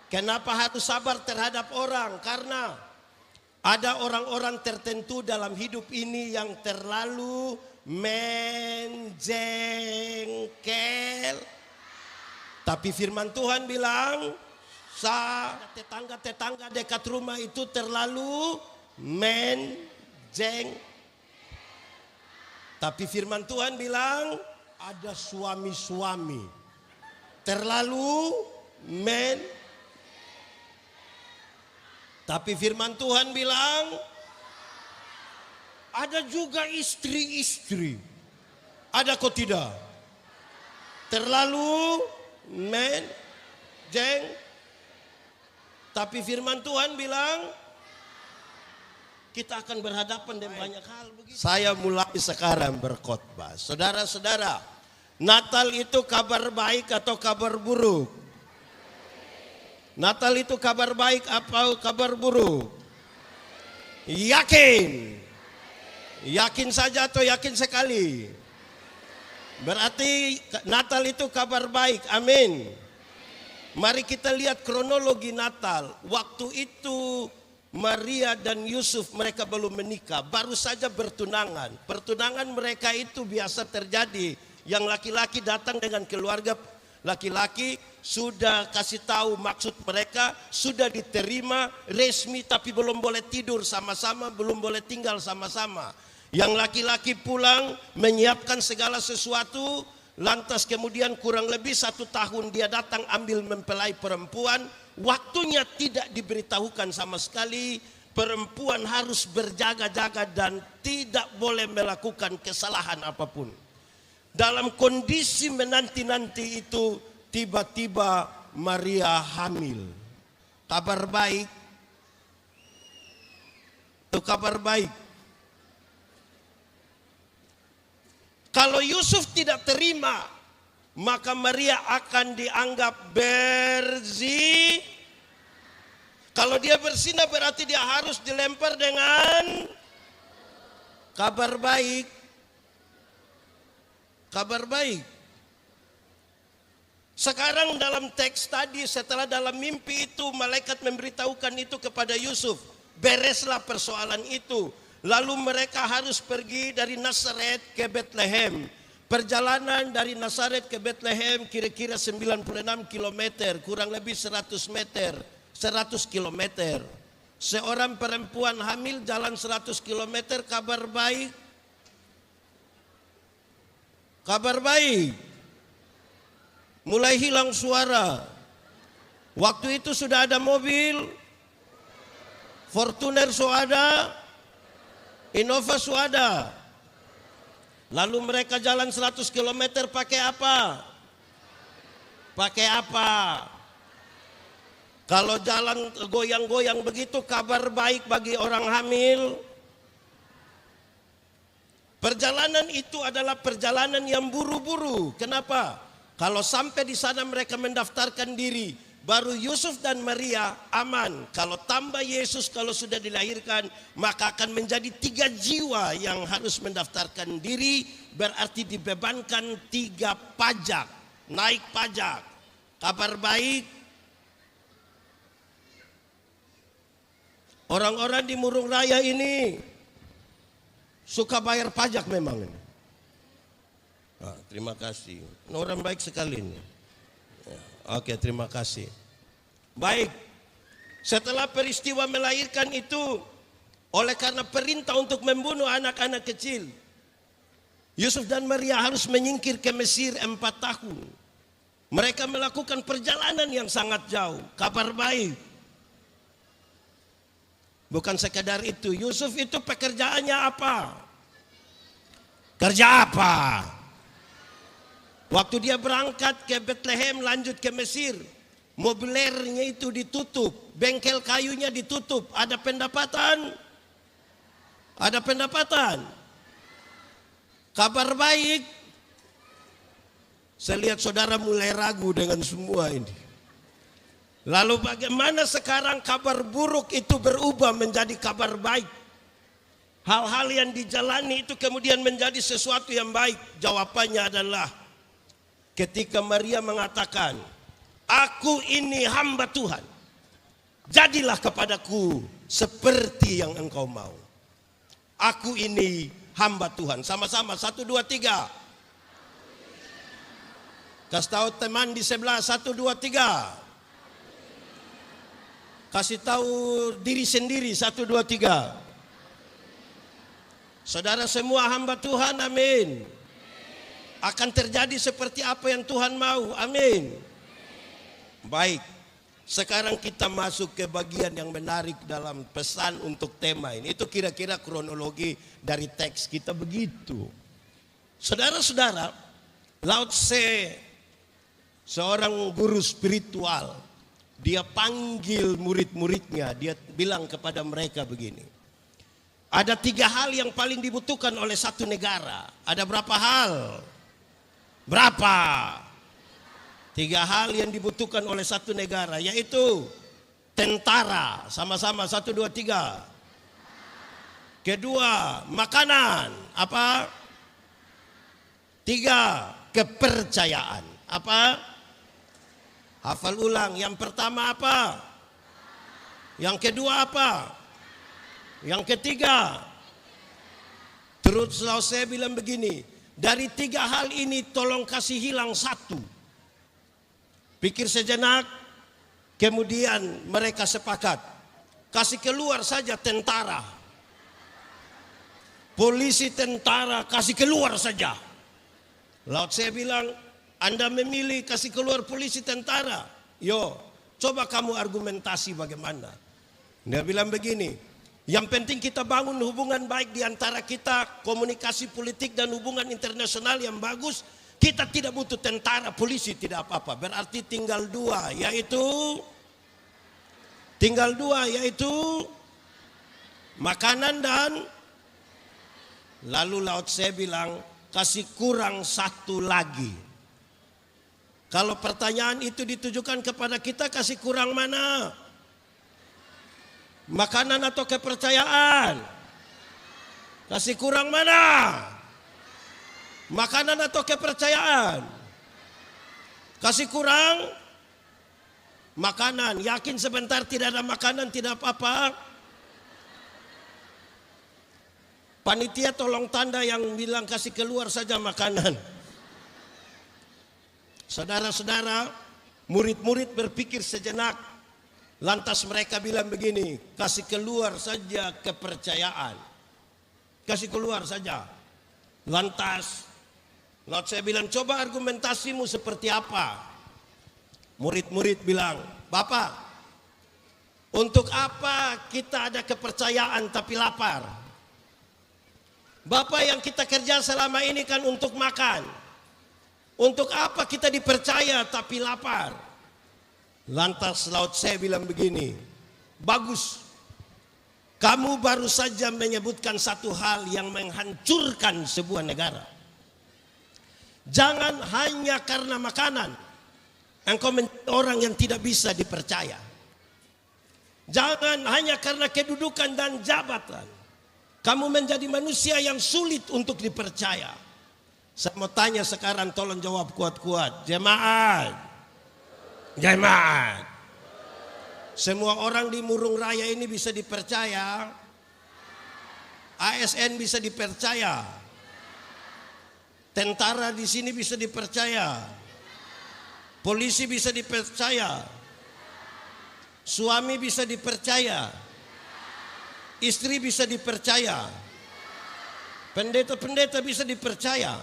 Kenapa harus sabar terhadap orang? Karena ada orang-orang tertentu dalam hidup ini yang terlalu menjengkel. Tapi firman Tuhan bilang, tetangga-tetangga dekat rumah itu terlalu menjengkel. Tapi firman Tuhan bilang, ada suami-suami terlalu Tapi firman Tuhan bilang, ada juga istri-istri. Ada kok tidak? Terlalu Tapi firman Tuhan bilang, kita akan berhadapan dengan banyak hal begitu. Saya mulai sekarang berkhotbah. Saudara-saudara, Natal itu kabar baik atau kabar buruk? Natal itu kabar baik apa kabar buruk? Yakin? Yakin saja atau yakin sekali? Berarti Natal itu kabar baik, amin. Mari kita lihat kronologi Natal. Waktu itu Maria dan Yusuf mereka belum menikah, baru saja bertunangan. Pertunangan mereka itu biasa terjadi. Yang laki-laki datang dengan keluarga laki-laki, sudah kasih tahu maksud mereka, sudah diterima resmi, tapi belum boleh tidur sama-sama, belum boleh tinggal sama-sama. Yang laki-laki pulang menyiapkan segala sesuatu, lantas kemudian kurang lebih 1 tahun dia datang ambil mempelai perempuan. Waktunya tidak diberitahukan sama sekali. Perempuan harus berjaga-jaga dan tidak boleh melakukan kesalahan apapun. Dalam kondisi menanti-nanti itu, tiba-tiba Maria hamil. Kabar baik. Itu kabar baik. Kalau Yusuf tidak terima, maka Maria akan dianggap berzina. Kalau dia berzina berarti dia harus dilempar dengan kabar baik. Kabar baik. Sekarang dalam teks tadi, setelah dalam mimpi itu malaikat memberitahukan itu kepada Yusuf, bereslah persoalan itu. Lalu mereka harus pergi dari Nazaret ke Bethlehem. Perjalanan dari Nazaret ke Bethlehem kira-kira 96 km, kurang lebih 100 km. Seorang perempuan hamil jalan 100 km, kabar baik. Kabar baik. Mulai hilang suara. Waktu itu sudah ada mobil, Fortuner sudah ada, Innova sudah ada. Lalu mereka jalan 100 km pakai apa? Pakai apa? Kalau jalan goyang-goyang begitu kabar baik bagi orang hamil. Perjalanan itu adalah perjalanan yang buru-buru. Kenapa? Kalau sampai di sana mereka mendaftarkan diri, baru Yusuf dan Maria aman. Kalau tambah Yesus kalau sudah dilahirkan, maka akan menjadi 3 jiwa yang harus mendaftarkan diri. Berarti dibebankan 3 pajak, naik pajak. Kabar baik, orang-orang di Murung Raya ini suka bayar pajak memang ini. Terima kasih. Orang baik sekali ini. Oke, terima kasih. Baik. Setelah peristiwa melahirkan itu, oleh karena perintah untuk membunuh anak-anak kecil, Yusuf dan Maria harus menyingkir ke Mesir 4 tahun. Mereka melakukan perjalanan yang sangat jauh. Kabar baik. Bukan sekadar itu, Yusuf itu pekerjaannya apa? Kerja apa? Waktu dia berangkat ke Bethlehem lanjut ke Mesir, mobilernya itu ditutup, bengkel kayunya ditutup. Ada pendapatan? Ada pendapatan? Kabar baik. Saya lihat saudara mulai ragu dengan semua ini. Lalu bagaimana sekarang kabar buruk itu berubah menjadi kabar baik? Hal-hal yang dijalani itu kemudian menjadi sesuatu yang baik. Jawabannya adalah ketika Maria mengatakan, aku ini hamba Tuhan. Jadilah kepadaku seperti yang engkau mau. Aku ini hamba Tuhan. Sama-sama, 1, 2, 3. Kasih tahu teman di sebelah, 1, 2, 3. Kasih tahu diri sendiri, 1, 2, 3. Saudara semua hamba Tuhan, amin. Akan terjadi seperti apa yang Tuhan mau, amin. Baik, sekarang kita masuk ke bagian yang menarik dalam pesan untuk tema ini. Itu kira-kira kronologi dari teks kita begitu. Saudara-saudara, Lao Tse, seorang guru spiritual, dia panggil murid-muridnya, dia bilang kepada mereka begini. Ada 3 hal yang paling dibutuhkan oleh satu negara. Ada berapa hal? Berapa? 3 hal yang dibutuhkan oleh satu negara, yaitu tentara. Sama-sama, 1, 2, 3. Kedua, makanan. Apa? 3, kepercayaan. Apa? Hafal ulang. Yang pertama apa? Yang kedua apa? Yang ketiga. Terus saya bilang begini, dari 3 hal ini tolong kasih hilang 1. Pikir sejenak, kemudian mereka sepakat. Kasih keluar saja tentara. Polisi, tentara, kasih keluar saja. Laut saya bilang, Anda memilih kasih keluar polisi, tentara. Yo, coba kamu argumentasi bagaimana. Dia bilang begini, yang penting kita bangun hubungan baik di antara kita, komunikasi politik dan hubungan internasional yang bagus. Kita tidak butuh tentara, polisi, tidak apa-apa. Berarti tinggal 2, yaitu makanan dan lalu Lao Tse bilang, kasih kurang 1 lagi. Kalau pertanyaan itu ditujukan kepada kita, kasih kurang mana? Makanan atau kepercayaan? Kasih kurang mana? Makanan atau kepercayaan? Kasih kurang makanan. Yakin sebentar tidak ada makanan, tidak apa-apa. Panitia tolong tanda yang bilang kasih keluar saja makanan. Saudara-saudara, murid-murid berpikir sejenak. Lantas mereka bilang begini, kasih keluar saja kepercayaan. Kasih keluar saja. Lantas Lalu saya bilang, coba argumentasimu seperti apa? Murid-murid bilang, Bapak, untuk apa kita ada kepercayaan tapi lapar? Bapak, yang kita kerja selama ini kan untuk makan. Untuk apa kita dipercaya tapi lapar? Lantas Laut saya bilang begini, bagus. Kamu baru saja menyebutkan satu hal yang menghancurkan sebuah negara. Jangan hanya karena makanan engkau menjadi orang yang tidak bisa dipercaya. Jangan hanya karena kedudukan dan jabatan kamu menjadi manusia yang sulit untuk dipercaya. Saya mau tanya sekarang, tolong jawab kuat-kuat. Jemaat. Semua orang di Murung Raya ini bisa dipercaya. ASN bisa dipercaya. Tentara di sini bisa dipercaya. Polisi bisa dipercaya. Suami bisa dipercaya. Istri bisa dipercaya. Pendeta-pendeta bisa dipercaya.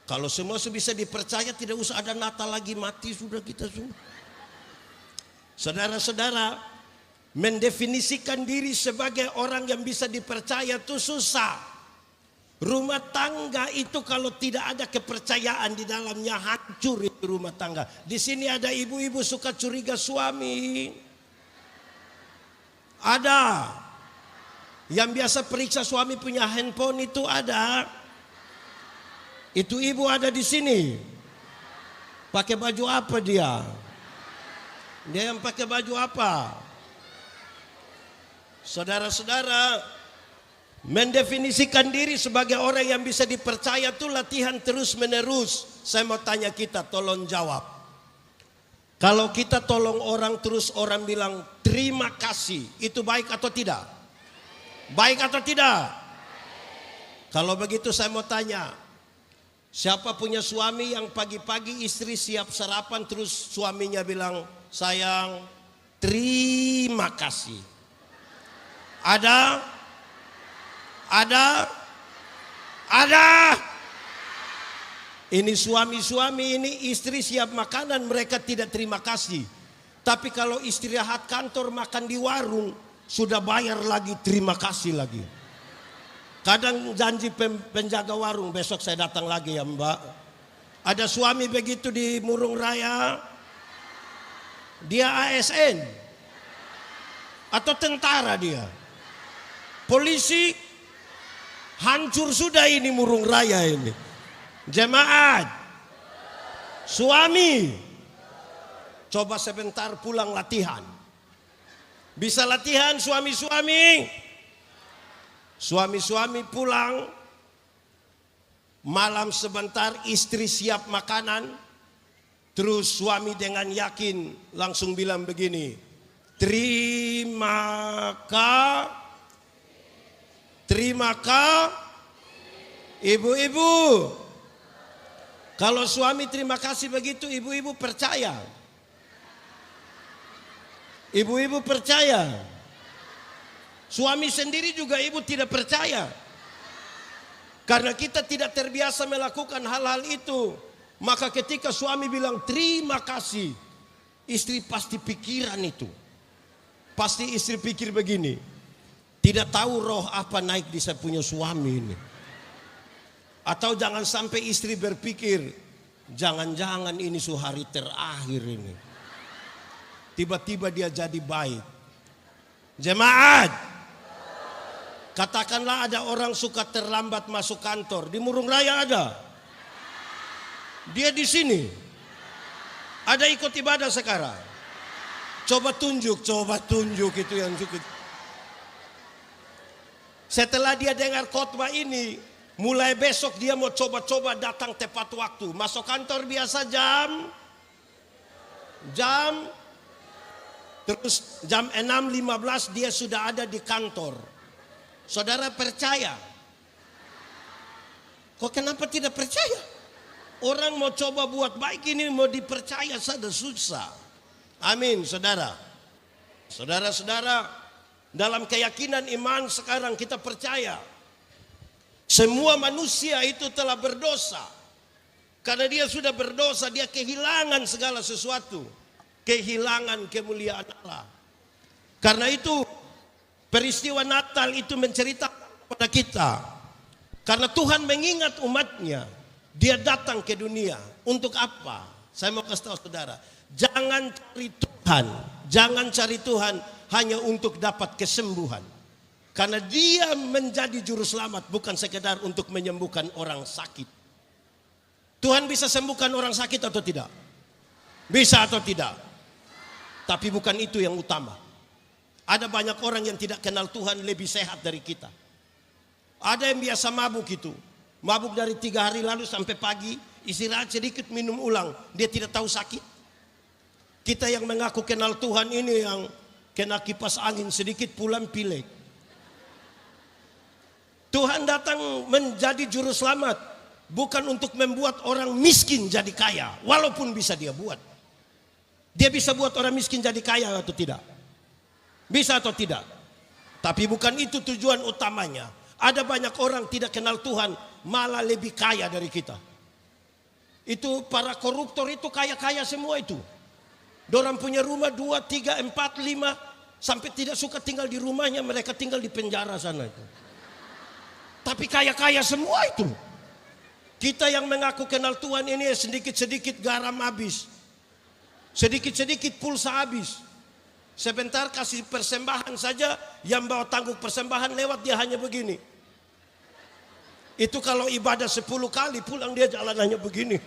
Kalau semua bisa dipercaya, tidak usah ada Natal lagi, mati sudah kita semua. Saudara-saudara, mendefinisikan diri sebagai orang yang bisa dipercaya itu susah. Rumah tangga itu kalau tidak ada kepercayaan di dalamnya, hancur itu rumah tangga. Di sini ada ibu-ibu suka curiga suami. Ada. Yang biasa periksa suami punya handphone itu ada. Itu ibu ada di sini. Pakai baju apa dia? Dia yang pakai baju apa? Saudara-saudara, mendefinisikan diri sebagai orang yang bisa dipercaya itu latihan terus menerus. Saya mau tanya kita, tolong jawab. Kalau kita tolong orang terus orang bilang terima kasih, itu baik atau tidak? Baik atau tidak? Kalau begitu saya mau tanya, siapa punya suami yang pagi-pagi istri siap sarapan terus suaminya bilang, sayang terima kasih? Ada? Ada? Ada? Ini suami-suami ini istri siap makanan mereka tidak terima kasih. Tapi kalau istirahat kantor makan di warung sudah bayar lagi terima kasih lagi. Kadang janji penjaga warung besok saya datang lagi ya mbak. Ada suami begitu di Murung Raya. Dia ASN. Atau tentara dia. Polisi. Hancur sudah ini Murung Raya ini. Jemaat, suami, coba sebentar pulang latihan. Bisa latihan suami-suami? Suami-suami pulang, malam sebentar istri siap makanan. Terus suami dengan yakin langsung bilang begini, terima kasih ibu-ibu. Kalau suami terima kasih begitu, ibu-ibu percaya. Ibu-ibu percaya. Suami sendiri juga ibu tidak percaya. Karena kita tidak terbiasa melakukan hal-hal itu. Maka ketika suami bilang terima kasih, istri pasti pikiran itu. Pasti istri pikir begini, tidak tahu roh apa naik di saya punya suami ini. Atau jangan sampai istri berpikir, jangan-jangan ini hari terakhir ini. Tiba-tiba dia jadi baik. Jemaat, katakanlah ada orang suka terlambat masuk kantor. Di Murung Raya ada. Dia di sini. Ada ikut ibadah sekarang. Coba tunjuk itu yang cukup. Setelah dia dengar khotbah ini, mulai besok dia mau coba-coba datang tepat waktu. Masuk kantor biasa jam terus jam 6.15 dia sudah ada di kantor. Saudara percaya? Kok kenapa tidak percaya? Orang mau coba buat baik ini mau dipercaya saja susah. Amin saudara. Saudara-saudara, dalam keyakinan iman sekarang kita percaya semua manusia itu telah berdosa. Karena dia sudah berdosa, dia kehilangan segala sesuatu. Kehilangan kemuliaan Allah. Karena itu peristiwa Natal itu menceritakan kepada kita. Karena Tuhan mengingat umatnya. Dia datang ke dunia. Untuk apa? Saya mau kasih tahu saudara. Jangan cari Tuhan. Jangan cari Tuhan hanya untuk dapat kesembuhan. Karena dia menjadi juru selamat bukan sekedar untuk menyembuhkan orang sakit. Tuhan bisa sembuhkan orang sakit atau tidak? Bisa atau tidak? Tapi bukan itu yang utama. Ada banyak orang yang tidak kenal Tuhan lebih sehat dari kita. Ada yang biasa mabuk itu. Mabuk dari 3 hari lalu sampai pagi. Istirahat sedikit minum ulang. Dia tidak tahu sakit. Kita yang mengaku kenal Tuhan ini yang kena kipas angin sedikit pulang pilek. Tuhan datang menjadi juru selamat. Bukan untuk membuat orang miskin jadi kaya. Walaupun bisa dia buat. Dia bisa buat orang miskin jadi kaya atau tidak? Bisa atau tidak? Tapi bukan itu tujuan utamanya. Ada banyak orang tidak kenal Tuhan malah lebih kaya dari kita. Itu para koruptor itu kaya-kaya semua itu. Dorang punya rumah 2, 3, 4, 5. Sampai tidak suka tinggal di rumahnya, mereka tinggal di penjara sana itu. Tapi kaya-kaya semua itu. Kita yang mengaku kenal Tuhan ini sedikit-sedikit garam habis. Sedikit-sedikit pulsa habis. Sebentar kasih persembahan saja, yang bawa tanggung persembahan lewat dia hanya begini. Itu kalau ibadah 10 kali pulang dia jalanannya begini.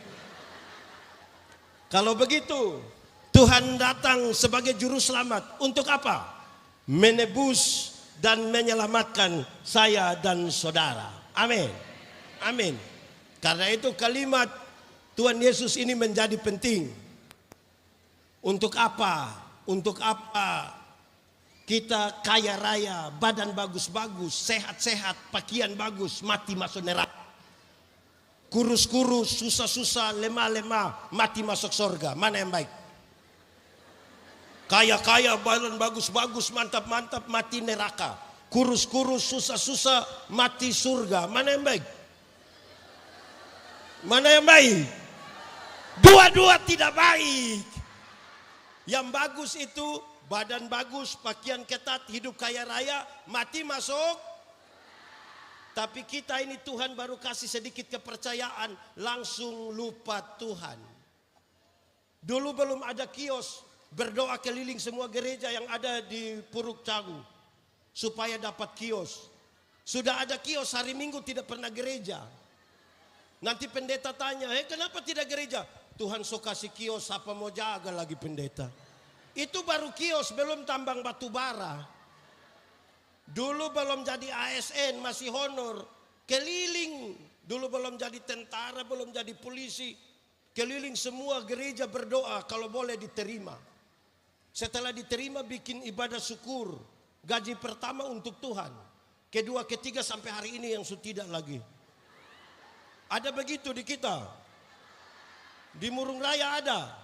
Kalau begitu, Tuhan datang sebagai juru selamat. Untuk apa? Menebus dan menyelamatkan saya dan saudara. Amin. Amin. Karena itu kalimat Tuhan Yesus ini menjadi penting. Untuk apa? Untuk apa kita kaya raya, badan bagus-bagus, sehat-sehat, pakaian bagus, mati masuk neraka. Kurus-kurus, susah-susah, lemah-lemah, mati masuk surga. Mana yang baik? Kaya-kaya, badan bagus-bagus, mantap-mantap, mati neraka. Kurus-kurus, susah-susah, mati surga. Mana yang baik? Mana yang baik? Dua-dua tidak baik. Yang bagus itu badan bagus, pakaian ketat, hidup kaya raya, mati masuk. Tapi kita ini Tuhan baru kasih sedikit kepercayaan, langsung lupa Tuhan. Dulu belum ada kios, berdoa keliling semua gereja yang ada di Puruk Cagu supaya dapat kios. Sudah ada kios, hari Minggu tidak pernah gereja. Nanti pendeta tanya, kenapa tidak gereja? Tuhan so kasih kios, apa mau jaga lagi pendeta? Itu baru kios, belum tambang batu bara. Dulu belum jadi ASN, masih honor. Keliling, dulu belum jadi tentara, belum jadi polisi. Keliling semua gereja berdoa kalau boleh diterima. Setelah diterima bikin ibadah syukur. Gaji pertama untuk Tuhan. Kedua, ketiga sampai hari ini yang tidak lagi. Ada begitu di kita. Di Murung Raya ada.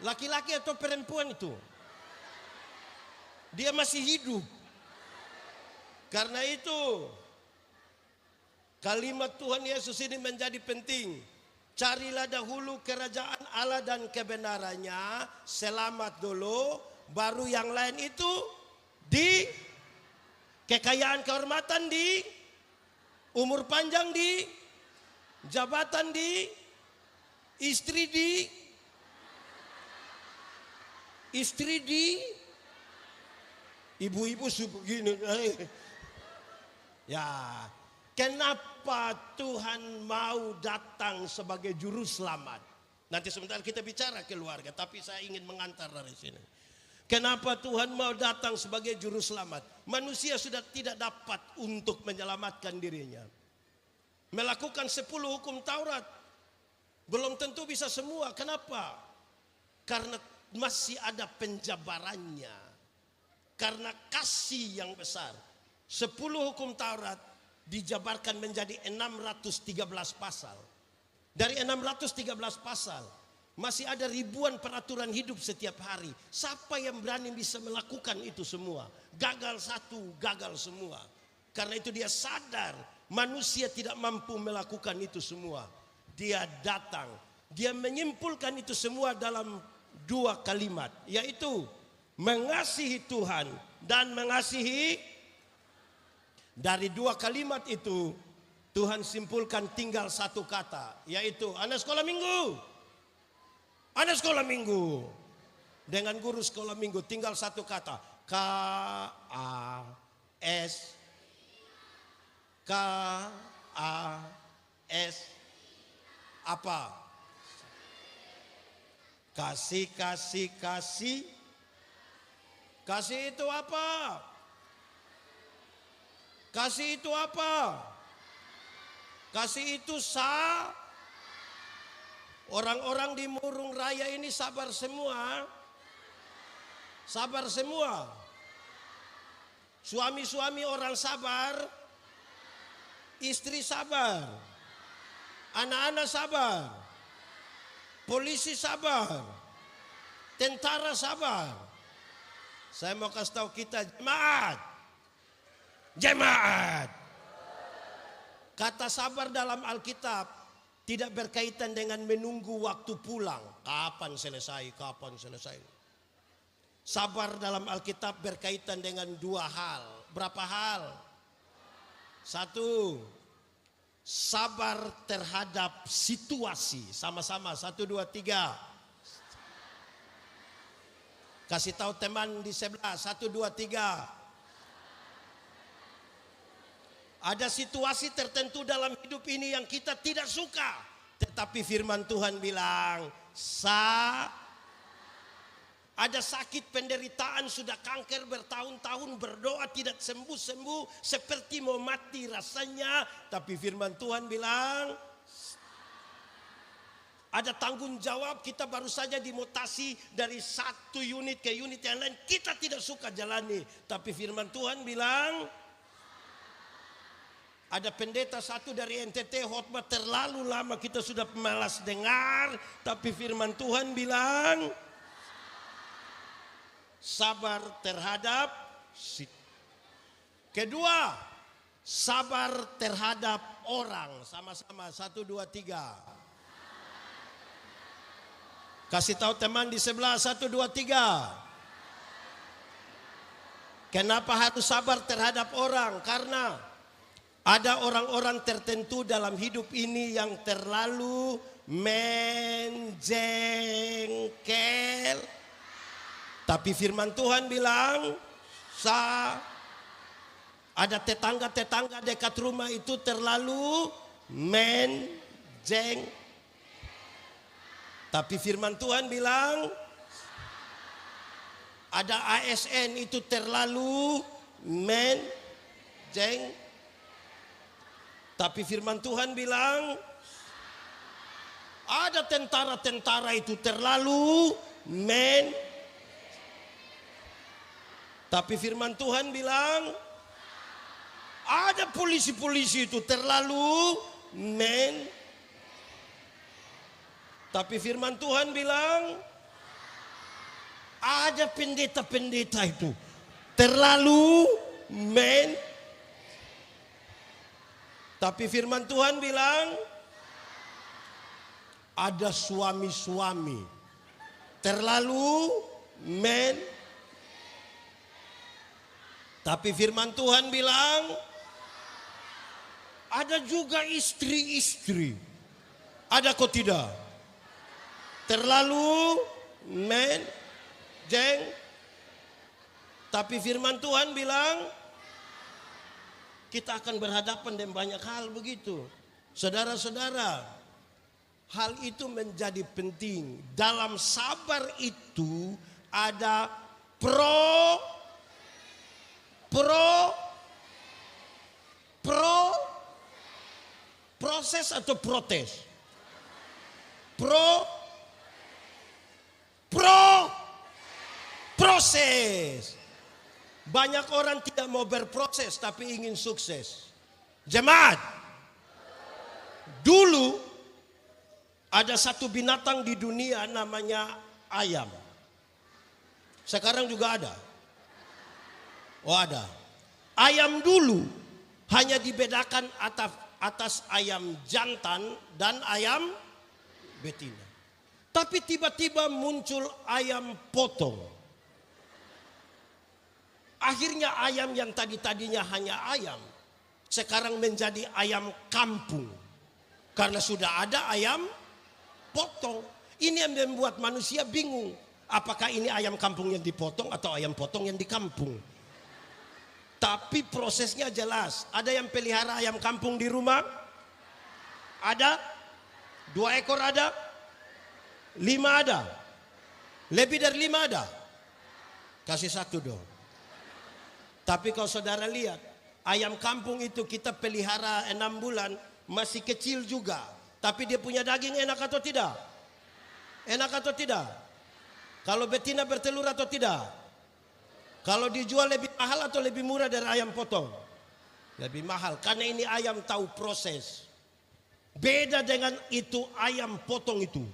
Laki-laki atau perempuan itu? Dia masih hidup. Karena itu kalimat Tuhan Yesus ini menjadi penting. Carilah dahulu kerajaan Allah dan kebenarannya, selamat dulu, baru yang lain itu di kekayaan kehormatan, di umur panjang, di jabatan, di istri, di ibu-ibu begini. Ya, kenapa Tuhan mau datang sebagai juru selamat? Nanti sebentar kita bicara keluarga, tapi saya ingin mengantar dari sini. Kenapa Tuhan mau datang sebagai juru selamat? Manusia sudah tidak dapat untuk menyelamatkan dirinya. Melakukan 10 hukum Taurat belum tentu bisa semua. Kenapa? Karena masih ada penjabarannya. Karena kasih yang besar. 10 hukum Taurat dijabarkan menjadi 613 pasal. Dari 613 pasal masih ada ribuan peraturan hidup setiap hari. Siapa yang berani bisa melakukan itu semua? Gagal satu, gagal semua. Karena itu dia sadar manusia tidak mampu melakukan itu semua. Dia datang, dia menyimpulkan itu semua dalam 2 kalimat, yaitu mengasihi Tuhan dan mengasihi. Dari 2 kalimat itu Tuhan simpulkan tinggal 1 kata, yaitu anak sekolah minggu. Anak sekolah minggu dengan guru sekolah minggu tinggal 1 kata, K-A-S. K-A-S apa? Kasih, kasih, kasih. Kasih itu apa? Kasih itu apa? Kasih itu orang-orang di Murung Raya ini sabar semua. Sabar semua. Suami-suami orang sabar. Istri sabar. Anak-anak sabar. Polisi sabar. Tentara sabar. Saya mau kasih tahu kita jemaat. Jemaat. Kata sabar dalam Alkitab tidak berkaitan dengan menunggu waktu pulang. Kapan selesai, kapan selesai. Sabar dalam Alkitab berkaitan dengan 2 hal. Berapa hal? 1, sabar terhadap situasi. Sama-sama, 1, 2, 3. Kasih tahu teman di sebelah, 1, 2, 3. Ada situasi tertentu dalam hidup ini yang kita tidak suka. Tetapi firman Tuhan bilang, ada sakit penderitaan, sudah kanker bertahun-tahun, berdoa tidak sembuh-sembuh, seperti mau mati rasanya. Tapi firman Tuhan bilang, Ada tanggung jawab, kita baru saja dimutasi dari satu unit ke unit yang lain. Kita tidak suka jalani. Tapi firman Tuhan bilang, ada pendeta satu dari NTT khotbah terlalu lama, kita sudah malas dengar. Tapi firman Tuhan bilang, sabar terhadap kedua, sabar terhadap orang. Sama-sama, 1, 2, 3. Kasih tahu teman di sebelah, 1, 2, 3. Kenapa harus sabar terhadap orang? Karena ada orang-orang tertentu dalam hidup ini yang terlalu menjengkel. Tapi firman Tuhan bilang, ada tetangga-tetangga dekat rumah itu terlalu menjengkel. Tapi firman Tuhan bilang, ada ASN itu terlalu menjengkel. Tapi firman Tuhan bilang, ada tentara-tentara itu terlalu Tapi firman Tuhan bilang, ada polisi-polisi itu terlalu Tapi firman Tuhan bilang, ada pendeta-pendeta itu terlalu Tapi firman Tuhan bilang, ada suami-suami terlalu Tapi firman Tuhan bilang, ada juga istri-istri. Ada kok tidak? Terlalu Tapi firman Tuhan bilang, kita akan berhadapan dengan banyak hal begitu. Saudara-saudara, hal itu menjadi penting. Dalam sabar itu ada proses atau protes? Proses. Banyak orang tidak mau berproses tapi ingin sukses. Jemaat, dulu ada satu binatang di dunia namanya ayam. Sekarang juga ada. Oh ada. Ayam dulu hanya dibedakan atas ayam jantan dan ayam betina. Tapi tiba-tiba muncul ayam potong. Akhirnya ayam yang tadinya hanya ayam, sekarang menjadi ayam kampung. Karena sudah ada ayam potong. Ini yang membuat manusia bingung. Apakah ini ayam kampung yang dipotong atau ayam potong yang di kampung? Tapi prosesnya jelas. Ada yang pelihara ayam kampung di rumah? Ada? 2 ekor ada? 5 ada? Lebih dari 5 ada? Kasih 1 dong. Tapi kalau saudara lihat, ayam kampung itu kita pelihara 6 bulan, masih kecil juga. Tapi dia punya daging enak atau tidak? Enak atau tidak? Kalau betina bertelur atau tidak? Kalau dijual lebih mahal atau lebih murah dari ayam potong? Lebih mahal, karena ini ayam tahu proses. Beda dengan itu ayam potong itu.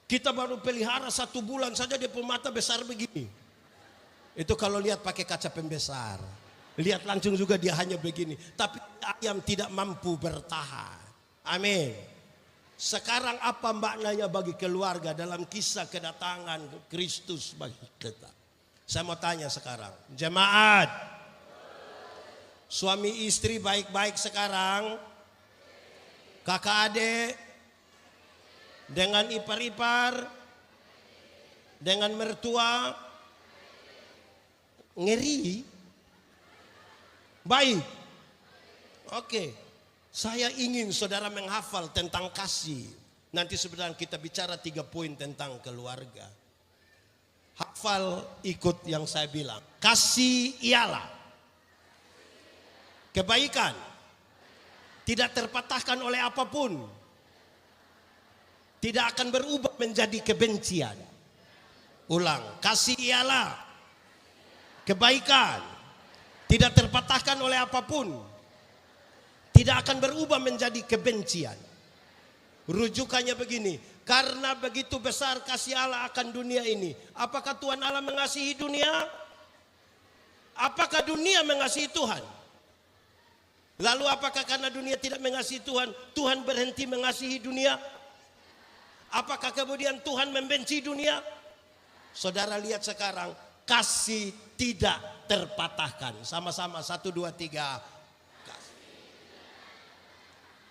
Kita baru pelihara 1 bulan saja dia punya mata besar begini. Itu kalau lihat pakai kaca pembesar. Lihat langsung juga dia hanya begini. Tapi ayam tidak mampu bertahan. Amin. Sekarang apa maknanya bagi keluarga dalam kisah kedatangan Kristus bagi kita? Saya mau tanya sekarang. Jemaat. Suami istri baik-baik sekarang. Kakak adik. Dengan ipar-ipar. Dengan mertua. Ngeri. Baik. Oke. Saya ingin saudara menghafal tentang kasih. Nanti sebenarnya kita bicara 3 poin tentang keluarga. Hafal ikut yang saya bilang. Kasih ialah kebaikan. Tidak terpatahkan oleh apapun. tidak akan berubah menjadi kebencian. Ulang, kasih ialah kebaikan, tidak terpatahkan oleh apapun, tidak akan berubah menjadi kebencian. Rujukannya begini, karena begitu besar kasih Allah akan dunia ini. Apakah Tuhan Allah mengasihi dunia? Apakah dunia mengasihi Tuhan? Lalu apakah karena dunia tidak mengasihi Tuhan, Tuhan berhenti mengasihi dunia? Apakah kemudian Tuhan membenci dunia? Saudara lihat sekarang, kasih tidak terpatahkan. Sama-sama, 1, 2, 3.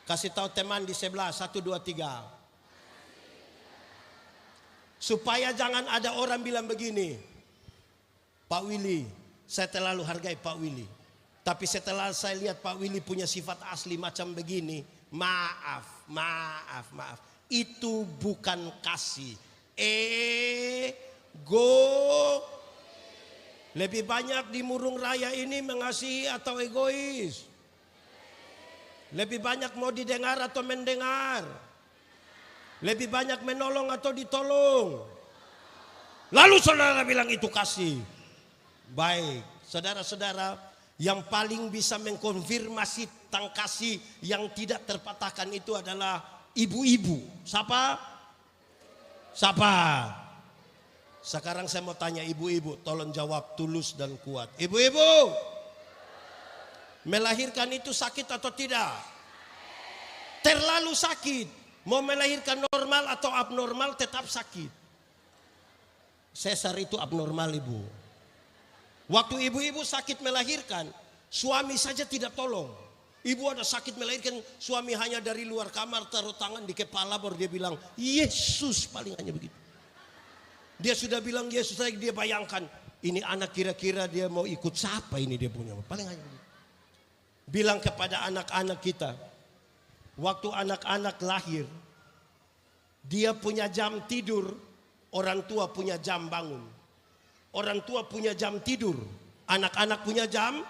Kasih tahu teman di sebelah, 1, 2, 3. Supaya jangan ada orang bilang begini, Pak Willy, saya terlalu hargai Pak Willy. Tapi setelah saya lihat Pak Willy punya sifat asli macam begini, maaf. Itu bukan kasih. Ego. Lebih banyak di Murung Raya ini mengasihi atau egois? Lebih banyak mau didengar atau mendengar? Lebih banyak menolong atau ditolong? Lalu saudara bilang itu kasih. Baik, saudara-saudara, yang paling bisa mengkonfirmasi tentang kasih yang tidak terpatahkan itu adalah ibu-ibu. Siapa? Sekarang saya mau tanya ibu-ibu, tolong jawab tulus dan kuat. Ibu-ibu, melahirkan itu sakit atau tidak? Terlalu sakit. Mau melahirkan normal atau abnormal tetap sakit. Sesar itu abnormal, ibu. Waktu ibu-ibu sakit melahirkan, suami saja tidak tolong. Ibu ada sakit melahirkan, suami hanya dari luar kamar taruh tangan di kepala baru dia bilang, Yesus, paling hanya begitu. Dia sudah bilang Yesus, dia bayangkan, ini anak kira-kira dia mau ikut siapa ini dia punya. Paling hanya begitu. Bilang kepada anak-anak kita, waktu anak-anak lahir, dia punya jam tidur, orang tua punya jam bangun. Orang tua punya jam tidur, anak-anak punya jam.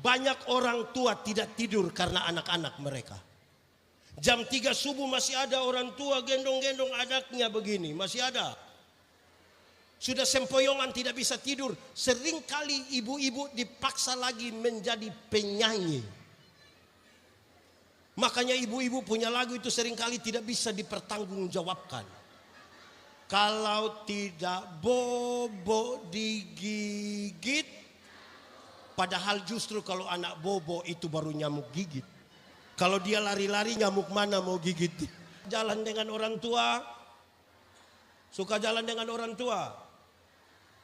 Banyak orang tua tidak tidur karena anak-anak mereka. Jam 3 subuh masih ada orang tua gendong-gendong anaknya begini, masih ada. Sudah sempoyongan tidak bisa tidur. Seringkali ibu-ibu dipaksa lagi menjadi penyanyi. Makanya ibu-ibu punya lagu itu seringkali tidak bisa dipertanggungjawabkan. Kalau tidak bobo digigit, padahal justru kalau anak bobo itu baru nyamuk gigit. Kalau dia lari-lari nyamuk mana mau gigit? Jalan dengan orang tua, suka jalan dengan orang tua.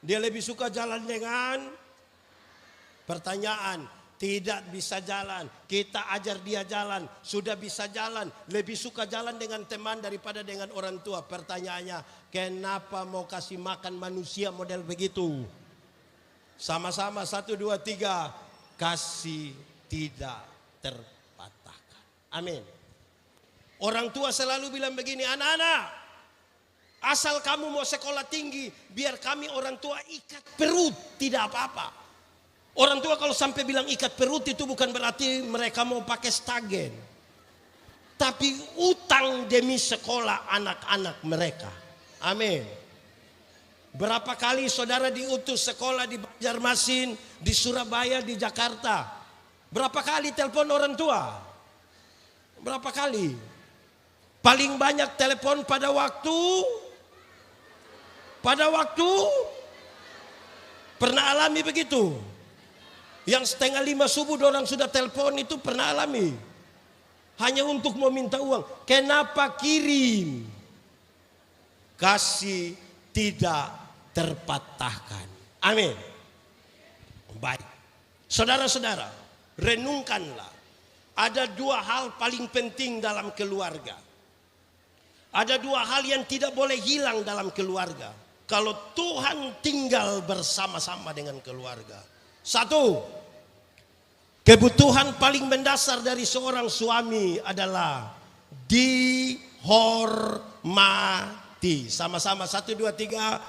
Dia lebih suka jalan dengan pertanyaan. Tidak bisa jalan, kita ajar dia jalan, sudah bisa jalan, lebih suka jalan dengan teman daripada dengan orang tua. Pertanyaannya, kenapa mau kasih makan manusia model begitu? Sama-sama, 1, 2, 3. Kasih tidak terpatahkan. Amin. Orang tua selalu bilang begini, anak-anak, asal kamu mau sekolah tinggi, biar kami orang tua ikat perut, tidak apa-apa. Orang tua kalau sampai bilang ikat perut itu bukan berarti mereka mau pakai stagen. Tapi utang demi sekolah anak-anak mereka. Amin. Berapa kali saudara diutus sekolah di Banjarmasin, di Surabaya, di Jakarta. Berapa kali telepon orang tua? Berapa kali? Paling banyak telepon pada waktu pernah alami begitu? Yang 4:30 subuh orang sudah telepon itu pernah alami. Hanya untuk mau minta uang. Kenapa kirim? Kasih tidak terpatahkan. Amin. Baik. Saudara-saudara, renungkanlah. Ada 2 hal paling penting dalam keluarga. Ada 2 hal yang tidak boleh hilang dalam keluarga. Kalau Tuhan tinggal bersama-sama dengan keluarga. 1, kebutuhan paling mendasar dari seorang suami adalah dihormati. Sama-sama, 1, 2, 3.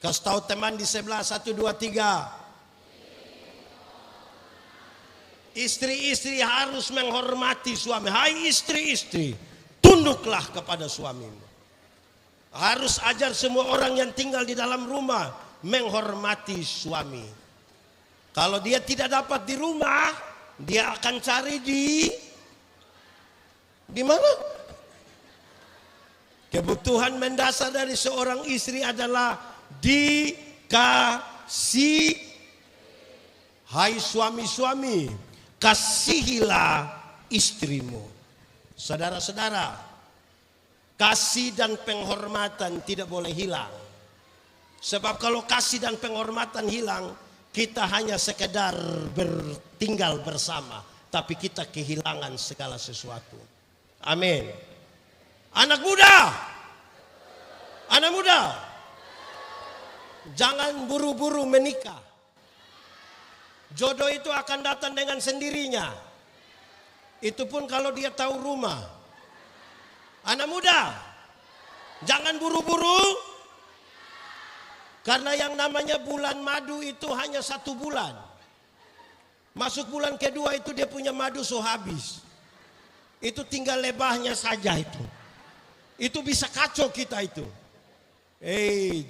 Kasih tahu teman di sebelah, 1, 2, 3. Istri-istri harus menghormati suami. Hai istri-istri, tunduklah kepada suamimu. Harus ajar semua orang yang tinggal di dalam rumah menghormati suami. Kalau dia tidak dapat di rumah, dia akan cari di mana? Kebutuhan mendasar dari seorang istri adalah dikasih. Hai suami-suami, kasihilah istrimu. Saudara-saudara, kasih dan penghormatan tidak boleh hilang. Sebab kalau kasih dan penghormatan hilang, kita hanya sekedar bertinggal bersama, tapi kita kehilangan segala sesuatu. Amin. Anak muda, jangan buru-buru menikah. Jodoh itu akan datang dengan sendirinya. Itu pun kalau dia tahu rumah. Anak muda, jangan buru-buru. Karena yang namanya bulan madu itu hanya 1 bulan. Masuk bulan kedua itu dia punya madu so habis. Itu tinggal lebahnya saja itu. Itu bisa kacau kita itu.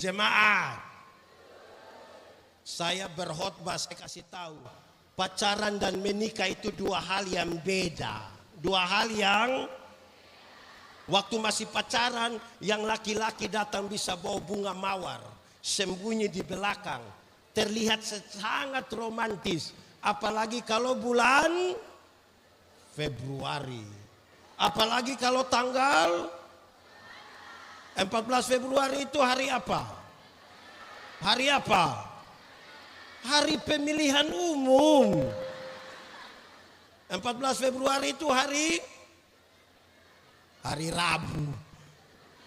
Jemaat. Saya berkhotbah, saya kasih tahu. Pacaran dan menikah itu 2 hal yang beda. 2 hal yang waktu masih pacaran, yang laki-laki datang bisa bawa bunga mawar, sembunyi di belakang, terlihat sangat romantis. Apalagi kalau bulan Februari. Apalagi kalau tanggal 14 Februari itu hari apa? Hari apa? Hari pemilihan umum. 14 Februari itu hari Rabu.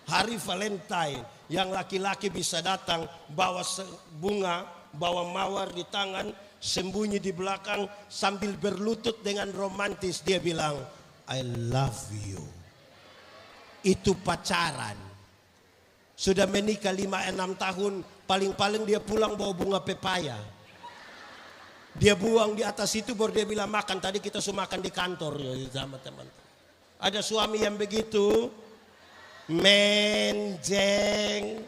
Hari Valentine. Yang laki-laki bisa datang bawa bunga, bawa mawar di tangan, sembunyi di belakang sambil berlutut dengan romantis. Dia bilang, I love you. Itu pacaran. Sudah menikah 5-6 tahun, paling-paling dia pulang bawa bunga pepaya. Dia buang di atas itu baru dia bilang makan. Tadi kita sudah makan di kantor ya, sama teman-teman. Ada suami yang begitu, menjeng.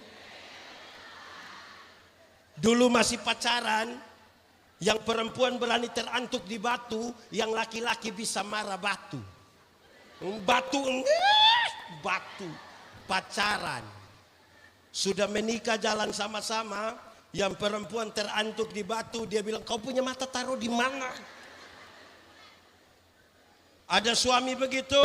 Dulu masih pacaran, yang perempuan berani terantuk di batu, yang laki-laki bisa marah batu. Batu, pacaran. Sudah menikah jalan sama-sama, yang perempuan terantuk di batu, dia bilang, kau punya mata taruh di mana? Ada suami begitu,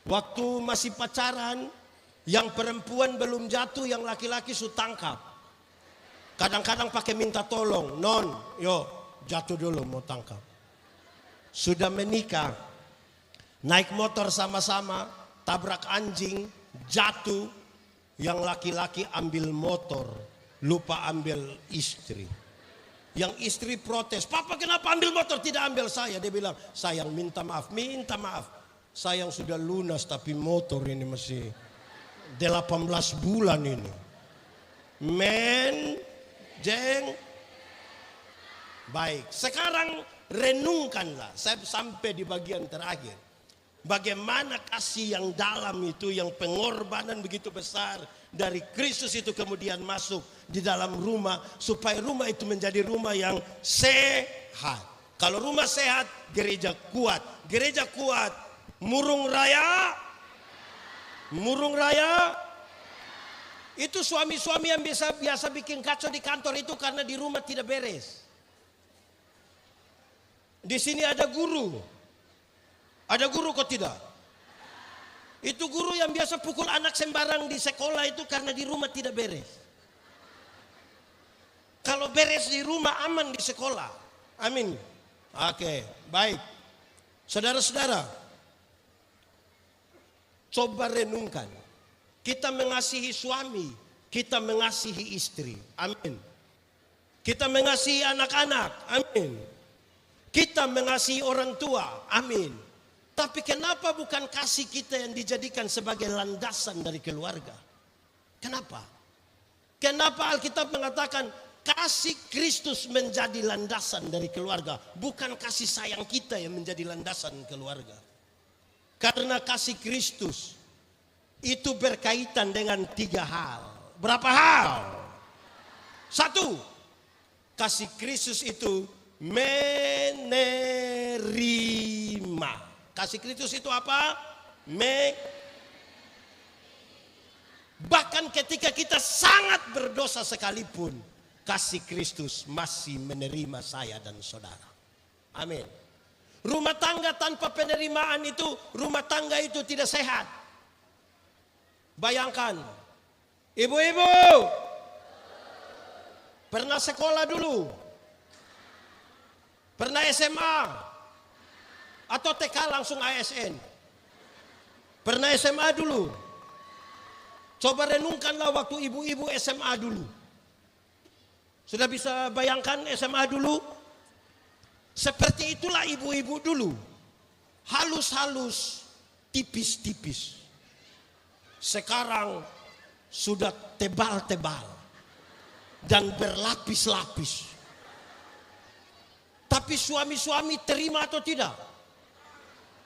waktu masih pacaran, yang perempuan belum jatuh, yang laki-laki sudah tangkap. Kadang-kadang pakai minta tolong, non, yo jatuh dulu mau tangkap. Sudah menikah, naik motor sama-sama, tabrak anjing, jatuh. Yang laki-laki ambil motor, lupa ambil istri. Yang istri protes, papa kenapa ambil motor tidak ambil saya? Dia bilang, sayang minta maaf. Sayang sudah lunas tapi motor ini masih 18 bulan ini. Baik, sekarang renungkanlah. Saya sampai di bagian terakhir. Bagaimana kasih yang dalam itu, yang pengorbanan begitu besar dari Kristus itu kemudian masuk di dalam rumah, supaya rumah itu menjadi rumah yang sehat. Kalau rumah sehat, gereja kuat. Gereja kuat, murung raya. Itu suami-suami yang biasa bikin kacau di kantor itu karena di rumah tidak beres. Di sini ada guru. Ada guru kok tidak? Itu guru yang biasa pukul anak sembarang di sekolah itu karena di rumah tidak beres. Kalau beres di rumah aman di sekolah. Amin. Oke, baik. Saudara-saudara, coba renungkan. Kita mengasihi suami, kita mengasihi istri. Amin. Kita mengasihi anak-anak. Amin. Kita mengasihi orang tua. Amin. Tapi kenapa bukan kasih kita yang dijadikan sebagai landasan dari keluarga? Kenapa? Kenapa Alkitab mengatakan kasih Kristus menjadi landasan dari keluarga, bukan kasih sayang kita yang menjadi landasan keluarga. Karena kasih Kristus itu berkaitan dengan 3 hal. Berapa hal? 1, kasih Kristus itu menerima. Kasih Kristus itu apa? Bahkan ketika kita sangat berdosa sekalipun, kasih Kristus masih menerima saya dan saudara. Amin. Rumah tangga tanpa penerimaan itu, rumah tangga itu tidak sehat. Bayangkan, ibu-ibu pernah sekolah dulu, pernah SMA, atau TK langsung ASN. Pernah SMA dulu. Coba renungkanlah waktu ibu-ibu SMA dulu. Sudah bisa bayangkan SMA dulu? Seperti itulah ibu-ibu dulu. Halus-halus, tipis-tipis. Sekarang sudah tebal-tebal dan berlapis-lapis. Tapi suami-suami terima atau tidak?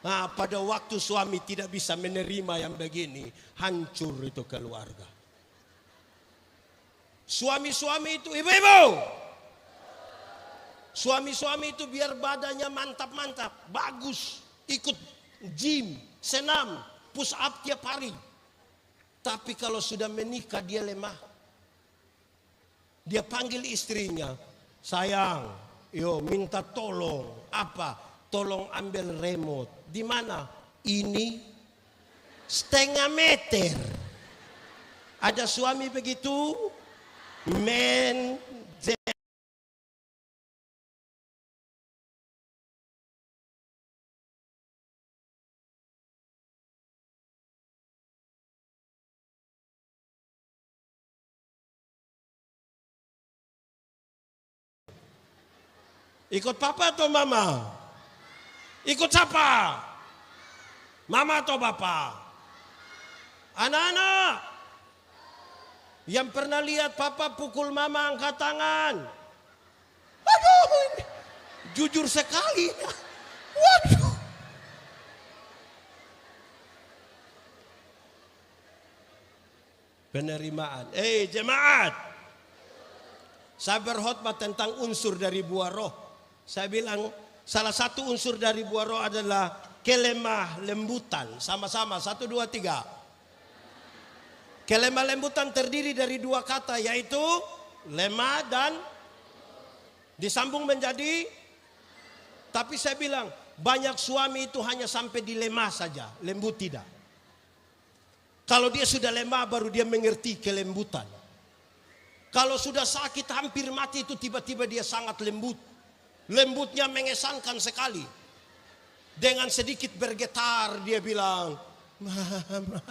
Nah, pada waktu suami tidak bisa menerima yang begini, hancur itu keluarga. Suami-suami itu, ibu-ibu, suami-suami itu biar badannya mantap-mantap, bagus, ikut gym, senam, push up tiap hari. Tapi kalau sudah menikah dia lemah. Dia panggil istrinya, sayang, yo minta tolong, apa? Tolong ambil remote. Di mana? Ini setengah meter. Ada suami begitu? Ikut papa atau mama? Ikut siapa? Mama atau bapak? Anak-anak yang pernah lihat papa pukul mama angkat tangan. Aduh, jujur sekali. Waduh. Penerimaan. Jemaat. Saya berkhotbah tentang unsur dari buah roh. Saya bilang salah satu unsur dari buah roh adalah kelemah lembutan. Sama-sama, 1, 2, 3. Kelemah lembutan terdiri dari 2 kata, yaitu lemah dan disambung menjadi. Tapi saya bilang banyak suami itu hanya sampai di lemah saja, lembut tidak. Kalau dia sudah lemah baru dia mengerti kelembutan. Kalau sudah sakit hampir mati itu tiba-tiba dia sangat lembut. Lembutnya mengesankan sekali. Dengan sedikit bergetar dia bilang, Mama,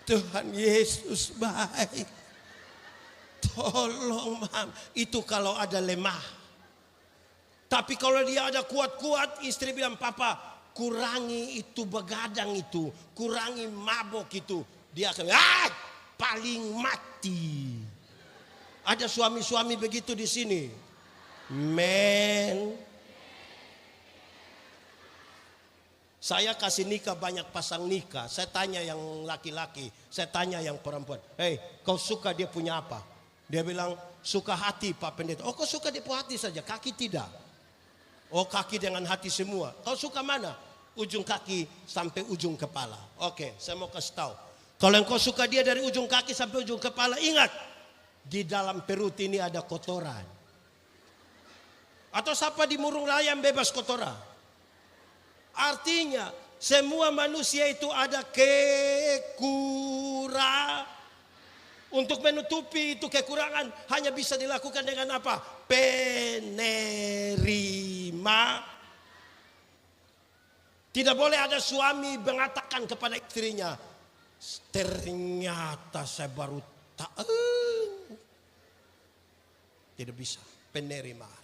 Tuhan Yesus baik. Tolong Mama. Itu kalau ada lemah. Tapi kalau dia ada kuat-kuat, istri bilang, Papa kurangi itu begadang itu. Kurangi mabok itu. Dia akan, paling mati. Ada suami-suami begitu di sini. Saya kasih nikah banyak pasang nikah. Saya tanya yang laki-laki, saya tanya yang perempuan. Kau suka dia punya apa? Dia bilang suka hati Pak Pendeta. Oh, kau suka dia punya hati saja, kaki tidak. Oh, kaki dengan hati semua. Kau suka mana? Ujung kaki sampai ujung kepala. Oke, saya mau kasih tahu. Kalau engkau suka dia dari ujung kaki sampai ujung kepala, ingat di dalam perut ini ada kotoran. Atau siapa di murung rayam bebas kotoran. Artinya semua manusia itu ada kekurangan. Untuk menutupi itu kekurangan hanya bisa dilakukan dengan apa? Penerima. Tidak boleh ada suami mengatakan kepada istrinya, ternyata saya baru tahu. Tidak bisa. Penerimaan.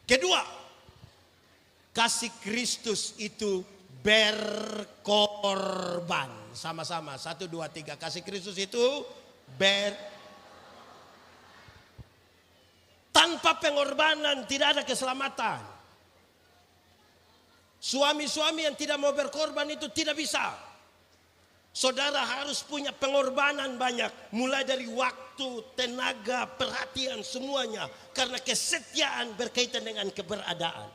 Kedua, kasih Kristus itu berkorban. Sama-sama, 1, 2, 3. Kasih Kristus itu Tanpa pengorbanan tidak ada keselamatan. Suami-suami yang tidak mau berkorban itu tidak bisa. Saudara harus punya pengorbanan banyak. Mulai dari waktu, tenaga, perhatian, semuanya. Karena kesetiaan berkaitan dengan keberadaan.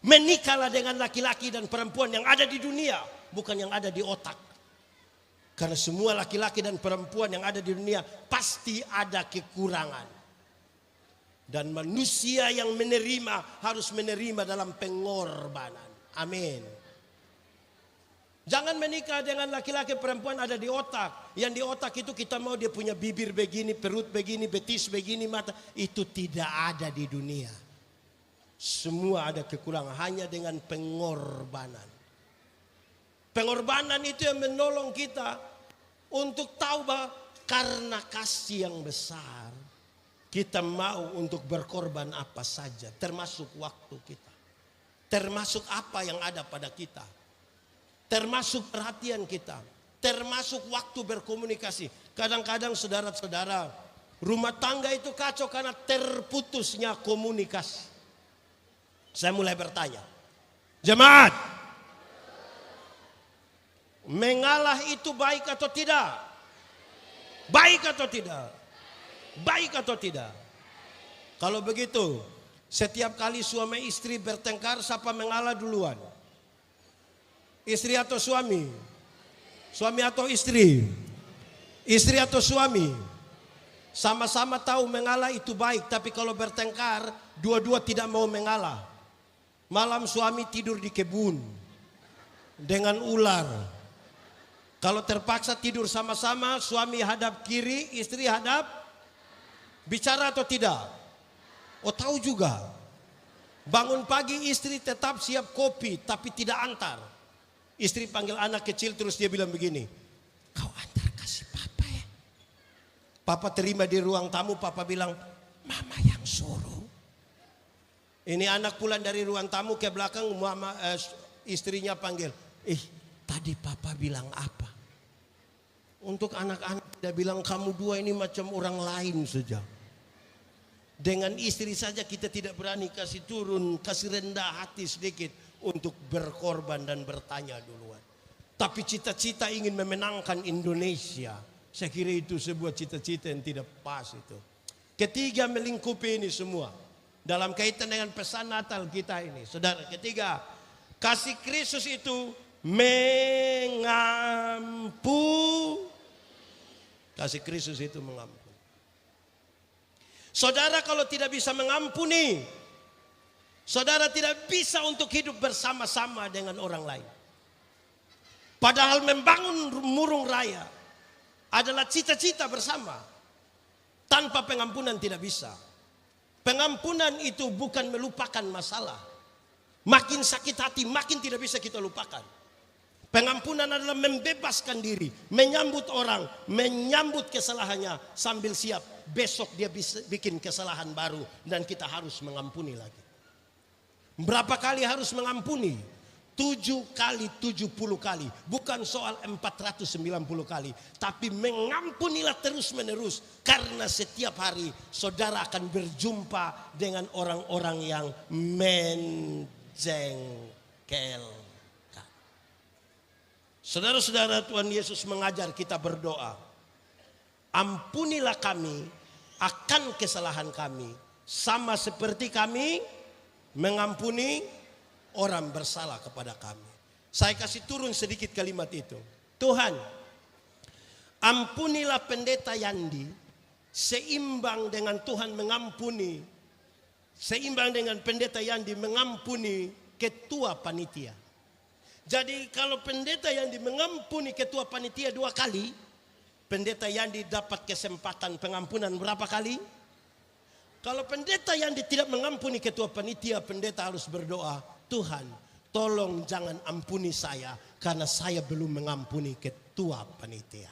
Menikahlah dengan laki-laki dan perempuan yang ada di dunia. Bukan yang ada di otak. Karena semua laki-laki dan perempuan yang ada di dunia pasti ada kekurangan. Dan manusia yang menerima harus menerima dalam pengorbanan. Amin. Jangan menikah dengan laki-laki perempuan ada di otak. Yang di otak itu kita mau dia punya bibir begini, perut begini, betis begini, mata. Itu tidak ada di dunia. Semua ada kekurangan hanya dengan pengorbanan. Pengorbanan itu yang menolong kita untuk tahu bahwa karena kasih yang besar. Kita mau untuk berkorban apa saja, termasuk waktu kita. Termasuk apa yang ada pada kita. Termasuk perhatian kita. Termasuk waktu berkomunikasi. Kadang-kadang saudara-saudara, rumah tangga itu kacau karena terputusnya komunikasi. Saya mulai bertanya. Jemaat, mengalah itu baik atau tidak? Baik atau tidak? Baik atau tidak? Kalau begitu, setiap kali suami istri bertengkar, siapa mengalah duluan? Istri atau suami? Suami atau istri? Istri atau suami? Sama-sama tahu mengalah itu baik, tapi kalau bertengkar, dua-dua tidak mau mengalah. Malam suami tidur di kebun dengan ular. Kalau terpaksa tidur sama-sama, suami hadap kiri, istri hadap. Bicara atau tidak? Oh tahu juga. Bangun pagi istri tetap siap kopi tapi tidak antar. Istri panggil anak kecil terus dia bilang begini. Kau antar kasih papa ya. Papa terima di ruang tamu, papa bilang mama yang suruh. Ini anak pulang dari ruang tamu ke belakang, mama istrinya panggil. Tadi papa bilang apa? Untuk anak-anak dia bilang kamu dua ini macam orang lain saja. Dengan istri saja kita tidak berani kasih turun, kasih rendah hati sedikit untuk berkorban dan bertanya duluan. Tapi cita-cita ingin memenangkan Indonesia, saya kira itu sebuah cita-cita yang tidak pas itu. Ketiga melingkupi ini semua dalam kaitan dengan pesan Natal kita ini. Saudara, ketiga, kasih Kristus itu mengampuni. Kasih Kristus itu mengampuni. Saudara kalau tidak bisa mengampuni, saudara tidak bisa untuk hidup bersama-sama dengan orang lain. Padahal membangun murung raya adalah cita-cita bersama. Tanpa pengampunan tidak bisa. Pengampunan itu bukan melupakan masalah. Makin sakit hati, makin tidak bisa kita lupakan. Pengampunan adalah membebaskan diri, menyambut orang, menyambut kesalahannya sambil siap. Besok dia bisa bikin kesalahan baru dan kita harus mengampuni lagi. Berapa kali harus mengampuni? 7 kali 70 kali. Bukan soal 490 kali. Tapi mengampunilah terus menerus. Karena setiap hari saudara akan berjumpa dengan orang-orang yang menjengkelkan. Saudara-saudara, Tuhan Yesus mengajar kita berdoa. Ampunilah kami akan kesalahan kami. Sama seperti kami mengampuni orang bersalah kepada kami. Saya kasih turun sedikit kalimat itu. Tuhan, ampunilah pendeta Yandi seimbang dengan Tuhan mengampuni. Seimbang dengan pendeta Yandi mengampuni ketua panitia. Jadi kalau pendeta Yandi mengampuni ketua panitia 2 kali, pendeta Yandi dapat kesempatan pengampunan berapa kali? Kalau pendeta Yandi tidak mengampuni ketua panitia, pendeta harus berdoa, Tuhan tolong jangan ampuni saya karena saya belum mengampuni ketua panitia.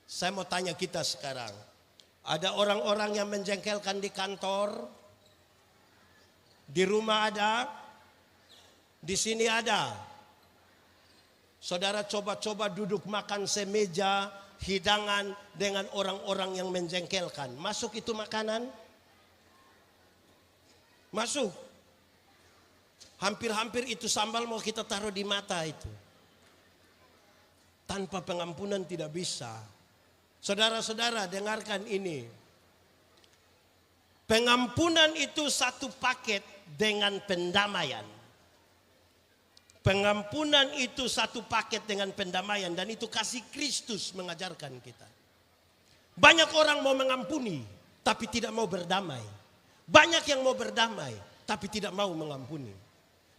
Saya mau tanya kita sekarang, ada orang-orang yang menjengkelkan di kantor, di rumah ada, di sini ada. Saudara coba-coba duduk makan semeja hidangan dengan orang-orang yang menjengkelkan. Masuk itu makanan? Masuk. Hampir-hampir itu sambal mau kita taruh di mata itu. Tanpa pengampunan tidak bisa. Saudara-saudara, dengarkan ini. Pengampunan itu satu paket dengan pendamaian. Pengampunan itu satu paket dengan pendamaian, dan itu kasih Kristus mengajarkan kita. Banyak orang mau mengampuni tapi tidak mau berdamai. Banyak yang mau berdamai tapi tidak mau mengampuni.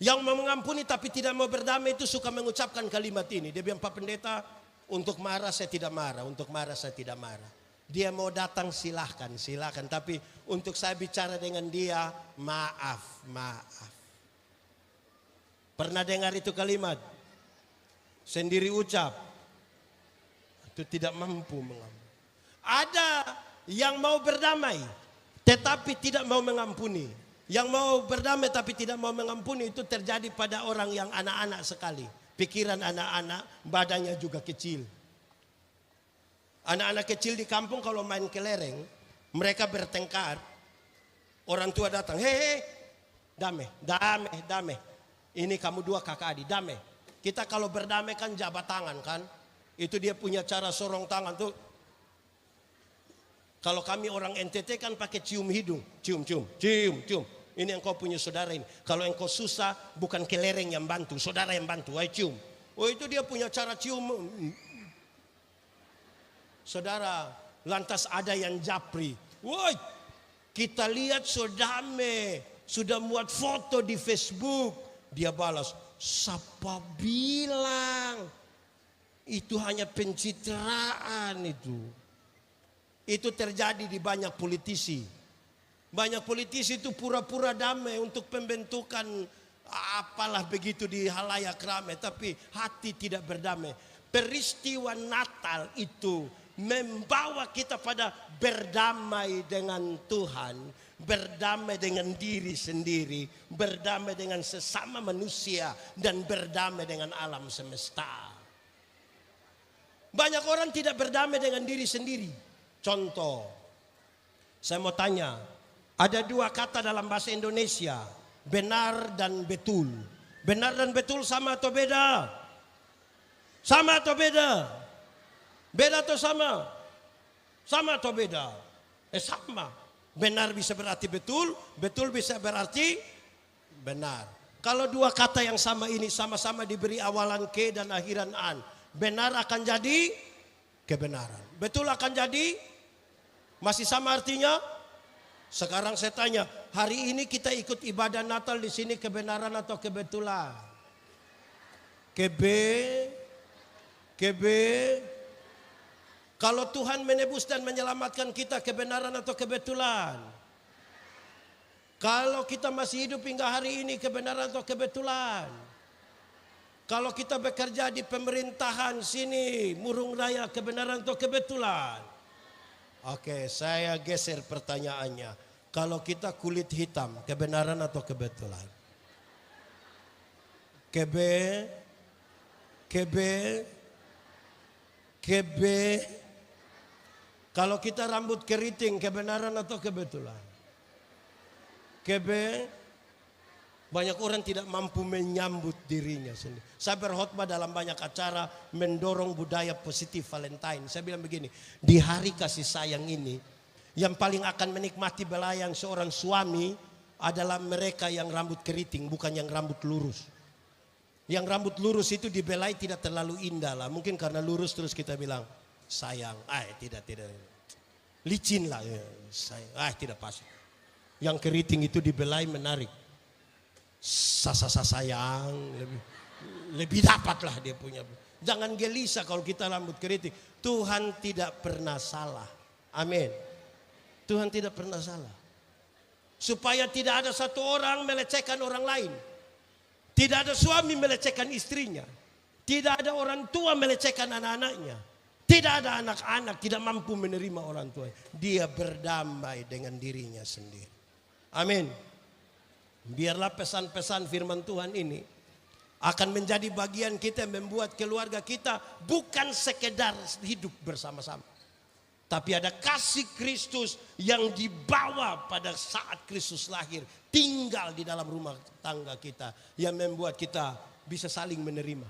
Yang mau mengampuni tapi tidak mau berdamai itu suka mengucapkan kalimat ini. Dia bilang, Pak Pendeta, untuk marah saya tidak marah, untuk marah saya tidak marah. Dia mau datang silahkan. Tapi untuk saya bicara dengan dia, maaf. Pernah dengar itu kalimat? Sendiri ucap. Itu tidak mampu mengampuni. Ada yang mau berdamai tetapi tidak mau mengampuni. Yang mau berdamai tapi tidak mau mengampuni itu terjadi pada orang yang anak-anak sekali. Pikiran anak-anak, badannya juga kecil. Anak-anak kecil di kampung kalau main kelereng, mereka bertengkar. Orang tua datang, hei, damai. Ini kamu dua kakak adik, damai. Kita kalau berdamai kan jabat tangan kan. Itu dia punya cara sorong tangan tuh. Kalau kami orang NTT kan pakai cium hidung. Cium. Ini yang kau punya saudara ini. Kalau yang kau susah bukan kelereng yang bantu, saudara yang bantu. Ayo cium. Oh itu dia punya cara cium. Saudara, lantas ada yang japri. Woi, kita lihat saudame sudah muat foto di Facebook. Dia balas, siapa bilang itu hanya pencitraan itu. Itu terjadi di banyak politisi. Banyak politisi itu pura-pura damai untuk pembentukan apalah begitu di halayak ramai. Tapi hati tidak berdamai. Peristiwa Natal itu membawa kita pada berdamai dengan Tuhan, berdamai dengan diri sendiri, berdamai dengan sesama manusia, dan berdamai dengan alam semesta. Banyak orang tidak berdamai dengan diri sendiri. Contoh, saya mau tanya, ada dua kata dalam bahasa Indonesia, benar dan betul. Benar dan betul sama atau beda? Sama atau beda? Beda atau sama? Sama atau beda? Sama. Benar bisa berarti betul, betul bisa berarti benar. Kalau dua kata yang sama ini sama-sama diberi awalan ke dan akhiran an, benar akan jadi kebenaran. Betul akan jadi masih sama artinya? Sekarang saya tanya, hari ini kita ikut ibadah Natal di sini kebenaran atau kebetulan? Kalau Tuhan menebus dan menyelamatkan kita, kebenaran atau kebetulan? Kalau kita masih hidup hingga hari ini, kebenaran atau kebetulan? Kalau kita bekerja di pemerintahan sini, Murung Raya, kebenaran atau kebetulan? Oke, saya geser pertanyaannya. Kalau kita kulit hitam, kebenaran atau kebetulan? Kalau kita rambut keriting, kebenaran atau kebetulan? Banyak orang tidak mampu menyambut dirinya sendiri. Saya berkhotbah dalam banyak acara mendorong budaya positif Valentine. Saya bilang begini, di hari kasih sayang ini, yang paling akan menikmati belayang seorang suami adalah mereka yang rambut keriting, bukan yang rambut lurus. Yang rambut lurus itu dibelai tidak terlalu indah lah. Mungkin karena lurus terus kita bilang sayang. Tidak. Licin lah. Sayang. Tidak pas. Yang keriting itu dibelai menarik. Sayang. Lebih dapatlah dia punya. Jangan gelisah kalau kita rambut keriting. Tuhan tidak pernah salah. Amin. Tuhan tidak pernah salah. Supaya tidak ada satu orang melecehkan orang lain. Tidak ada suami melecehkan istrinya. Tidak ada orang tua melecehkan anak-anaknya. Tidak ada anak-anak tidak mampu menerima orang tua. Dia berdamai dengan dirinya sendiri. Amin. Biarlah pesan-pesan firman Tuhan ini akan menjadi bagian kita yang membuat keluarga kita bukan sekedar hidup bersama-sama. Tapi ada kasih Kristus yang dibawa pada saat Kristus lahir, tinggal di dalam rumah tangga kita, yang membuat kita bisa saling menerima,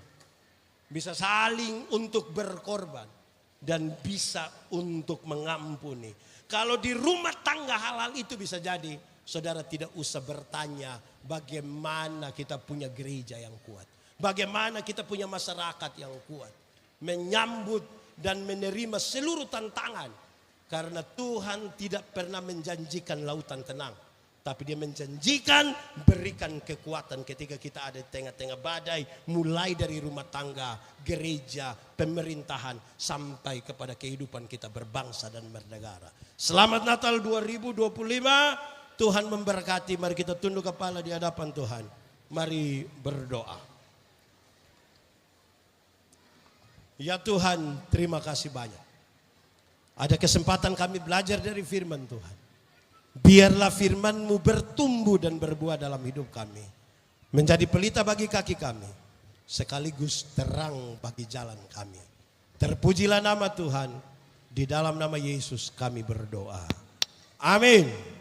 bisa saling untuk berkorban, dan bisa untuk mengampuni. Kalau di rumah tangga hal-hal itu bisa jadi, saudara tidak usah bertanya bagaimana kita punya gereja yang kuat, bagaimana kita punya masyarakat yang kuat, menyambut dan menerima seluruh tantangan. Karena Tuhan tidak pernah menjanjikan lautan tenang, tapi Dia menjanjikan berikan kekuatan ketika kita ada di tengah-tengah badai, mulai dari rumah tangga, gereja, pemerintahan, sampai kepada kehidupan kita berbangsa dan bernegara. Selamat Natal 2025. Tuhan memberkati. Mari kita tunduk kepala di hadapan Tuhan. Mari berdoa. Ya Tuhan, terima kasih banyak. Ada kesempatan kami belajar dari firman Tuhan. Biarlah firman-Mu bertumbuh dan berbuah dalam hidup kami. Menjadi pelita bagi kaki kami. Sekaligus terang bagi jalan kami. Terpujilah nama Tuhan. Di dalam nama Yesus kami berdoa. Amin.